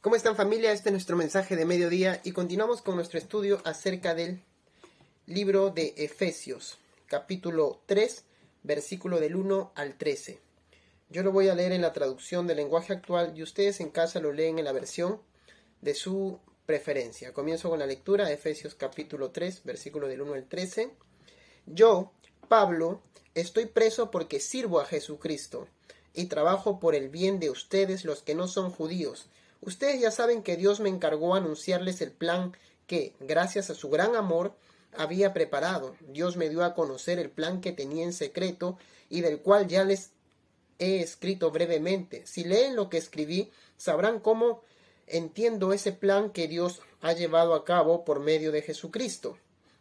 ¿Cómo están, familia? Este es nuestro mensaje de mediodía y continuamos con nuestro estudio acerca del libro de Efesios, capítulo 3, versículo del 1 al 13. Yo lo voy a leer en la traducción del lenguaje actual y ustedes en casa lo leen en la versión de su preferencia. Comienzo con la lectura, Efesios capítulo 3, versículo del 1 al 13. Yo, Pablo, estoy preso porque sirvo a Jesucristo y trabajo por el bien de ustedes los que no son judíos. Ustedes ya saben que Dios me encargó anunciarles el plan que, gracias a su gran amor, había preparado. Dios me dio a conocer el plan que tenía en secreto y del cual ya les he escrito brevemente. Si leen lo que escribí, sabrán cómo entiendo ese plan que Dios ha llevado a cabo por medio de Jesucristo.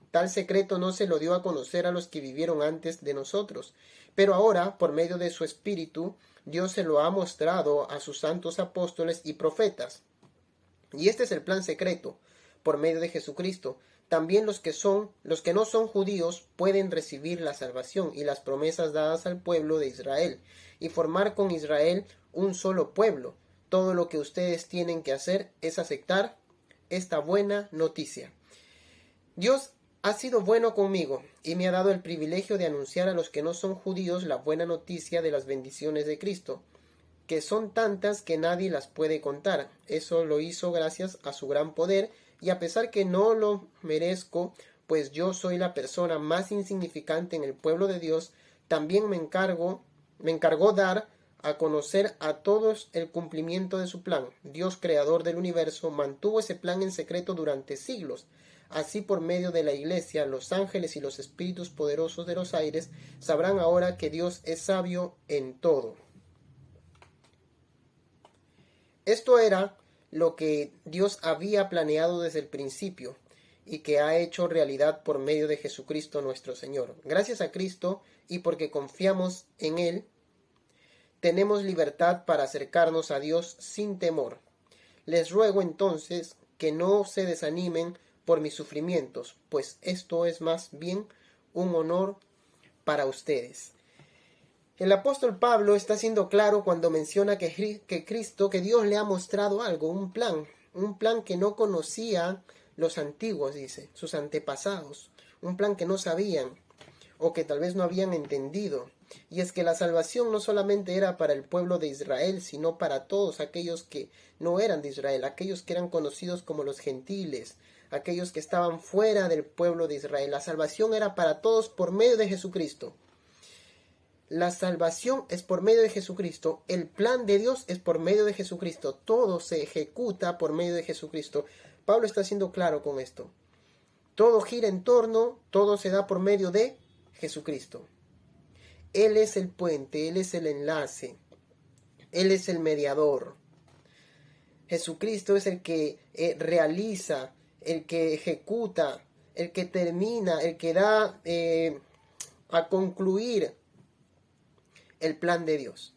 Tal secreto no se lo dio a conocer a los que vivieron antes de nosotros, pero ahora, por medio de su Espíritu, Dios se lo ha mostrado a sus santos apóstoles y profetas. Y este es el plan secreto, por medio de Jesucristo. También los que no son judíos pueden recibir la salvación y las promesas dadas al pueblo de Israel, y formar con Israel un solo pueblo. Todo lo que ustedes tienen que hacer es aceptar esta buena noticia. Dios ha sido bueno conmigo y me ha dado el privilegio de anunciar a los que no son judíos la buena noticia de las bendiciones de Cristo, que son tantas que nadie las puede contar. Eso lo hizo gracias a su gran poder, y a pesar que no lo merezco, pues yo soy la persona más insignificante en el pueblo de Dios, también me encargó dar a conocer a todos el cumplimiento de su plan. Dios, creador del universo, mantuvo ese plan en secreto durante siglos. Así, por medio de la Iglesia, los ángeles y los espíritus poderosos de los aires sabrán ahora que Dios es sabio en todo. Esto era lo que Dios había planeado desde el principio y que ha hecho realidad por medio de Jesucristo nuestro Señor. Gracias a Cristo y porque confiamos en Él, tenemos libertad para acercarnos a Dios sin temor. Les ruego entonces que no se desanimen por mis sufrimientos, pues esto es más bien un honor para ustedes. El apóstol Pablo está siendo claro cuando menciona que Dios le ha mostrado algo, un plan que no conocía los antiguos, dice, sus antepasados, un plan que no sabían o que tal vez no habían entendido. Y es que la salvación no solamente era para el pueblo de Israel, sino para todos aquellos que no eran de Israel, aquellos que eran conocidos como los gentiles, aquellos que estaban fuera del pueblo de Israel. La salvación era para todos por medio de Jesucristo. La salvación es por medio de Jesucristo, el plan de Dios es por medio de Jesucristo, todo se ejecuta por medio de Jesucristo. Pablo está siendo claro con esto. Todo gira en torno, todo se da por medio de Jesucristo. Él es el puente, Él es el enlace, Él es el mediador. Jesucristo es el que realiza, el que ejecuta, el que termina, el que da a concluir el plan de Dios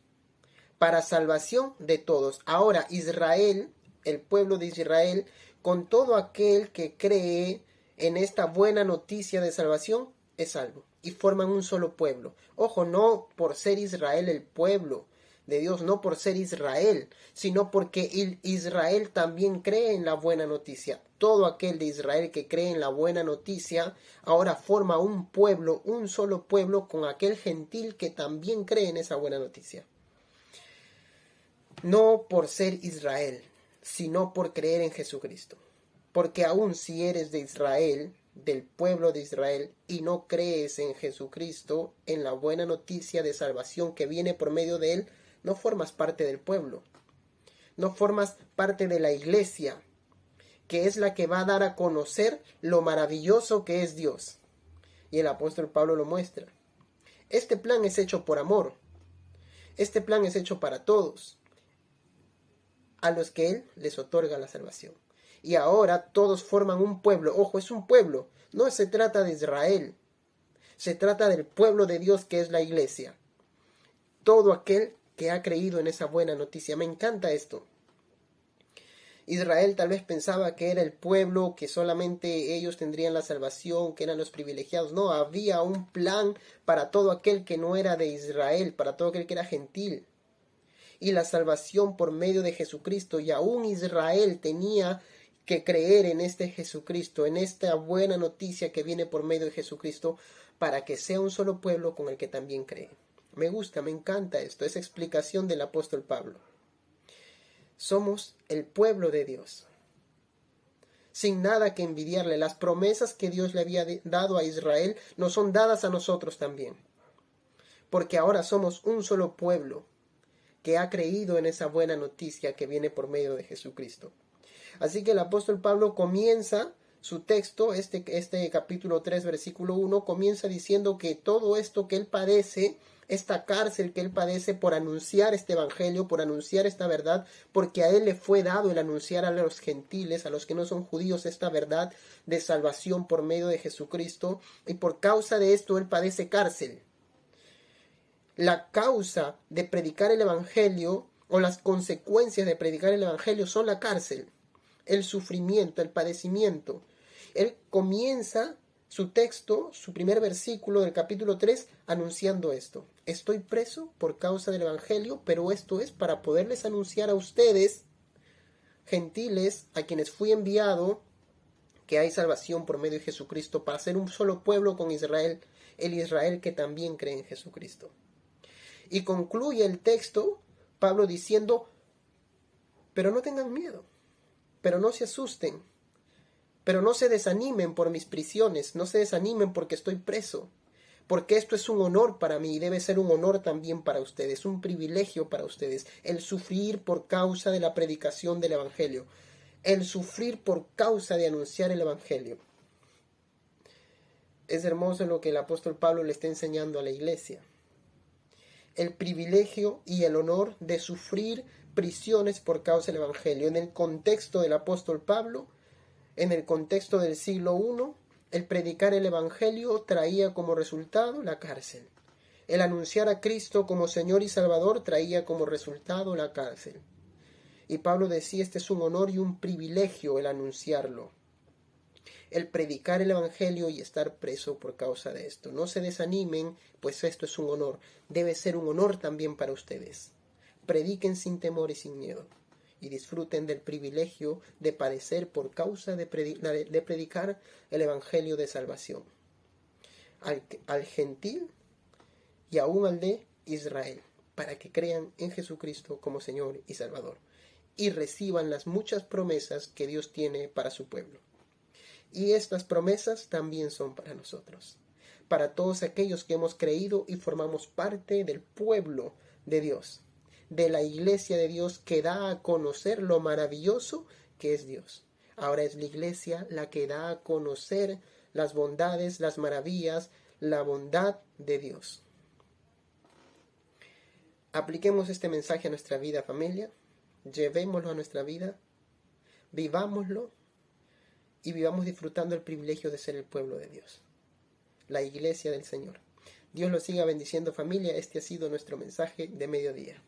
para salvación de todos. Ahora Israel, el pueblo de Israel, con todo aquel que cree en esta buena noticia de salvación, es salvo y forman un solo pueblo. Ojo, no por ser Israel el pueblo de Dios, no por ser Israel, sino porque Israel también cree en la buena noticia. Todo aquel de Israel que cree en la buena noticia ahora forma un pueblo, un solo pueblo con aquel gentil que también cree en esa buena noticia. No por ser Israel, sino por creer en Jesucristo. Porque aun si eres de Israel, del pueblo de Israel, y no crees en Jesucristo, en la buena noticia de salvación que viene por medio de Él, no formas parte del pueblo. No formas parte de la iglesia, que es la que va a dar a conocer lo maravilloso que es Dios. Y el apóstol Pablo lo muestra. Este plan es hecho por amor. Este plan es hecho para todos, a los que Él les otorga la salvación. Y ahora todos forman un pueblo. Ojo, es un pueblo. No se trata de Israel. Se trata del pueblo de Dios, que es la iglesia. Todo aquel que ha creído en esa buena noticia. Me encanta esto. Israel tal vez pensaba que era el pueblo, que solamente ellos tendrían la salvación, que eran los privilegiados. No, había un plan para todo aquel que no era de Israel, para todo aquel que era gentil. y la salvación por medio de Jesucristo, y aún Israel tenía que creer en este Jesucristo, en esta buena noticia que viene por medio de Jesucristo, para que sea un solo pueblo con el que también cree. Me gusta, me encanta esto, es explicación del apóstol Pablo. Somos el pueblo de Dios, sin nada que envidiarle. Las promesas que Dios le había dado a Israel nos son dadas a nosotros también, porque ahora somos un solo pueblo que ha creído en esa buena noticia que viene por medio de Jesucristo. Así que el apóstol Pablo comienza su texto, este capítulo 3, versículo 1, comienza diciendo que todo esto que él padece, esta cárcel que él padece por anunciar este evangelio, por anunciar esta verdad, porque a él le fue dado el anunciar a los gentiles, a los que no son judíos, esta verdad de salvación por medio de Jesucristo, y por causa de esto él padece cárcel. La causa de predicar el evangelio, o las consecuencias de predicar el evangelio, son la cárcel, el sufrimiento, el padecimiento. Él comienza su texto, su primer versículo del capítulo 3, anunciando esto. Estoy preso por causa del evangelio, pero esto es para poderles anunciar a ustedes, gentiles, a quienes fui enviado, que hay salvación por medio de Jesucristo, para ser un solo pueblo con Israel, el Israel que también cree en Jesucristo. Y concluye el texto Pablo diciendo, pero no tengan miedo, pero no se asusten, pero no se desanimen por mis prisiones, no se desanimen porque estoy preso, porque esto es un honor para mí y debe ser un honor también para ustedes, un privilegio para ustedes, el sufrir por causa de la predicación del evangelio, el sufrir por causa de anunciar el evangelio. Es hermoso lo que el apóstol Pablo le está enseñando a la iglesia. El privilegio y el honor de sufrir prisiones por causa del evangelio. En el contexto del apóstol Pablo, en el contexto del siglo I, el predicar el evangelio traía como resultado la cárcel. El anunciar a Cristo como Señor y Salvador traía como resultado la cárcel. Y Pablo decía, este es un honor y un privilegio el anunciarlo, el predicar el evangelio y estar preso por causa de esto. No se desanimen, pues esto es un honor. Debe ser un honor también para ustedes. Prediquen sin temor y sin miedo, y disfruten del privilegio de padecer por causa de predicar el evangelio de salvación al gentil y aún al de Israel, para que crean en Jesucristo como Señor y Salvador, y reciban las muchas promesas que Dios tiene para su pueblo. Y estas promesas también son para nosotros, para todos aquellos que hemos creído y formamos parte del pueblo de Dios, de la iglesia de Dios que da a conocer lo maravilloso que es Dios. Ahora es la iglesia la que da a conocer las bondades, las maravillas, la bondad de Dios. Apliquemos este mensaje a nuestra vida, familia. Llevémoslo a nuestra vida, vivámoslo y vivamos disfrutando el privilegio de ser el pueblo de Dios, la iglesia del Señor. Dios los siga bendiciendo, familia. Este ha sido nuestro mensaje de mediodía.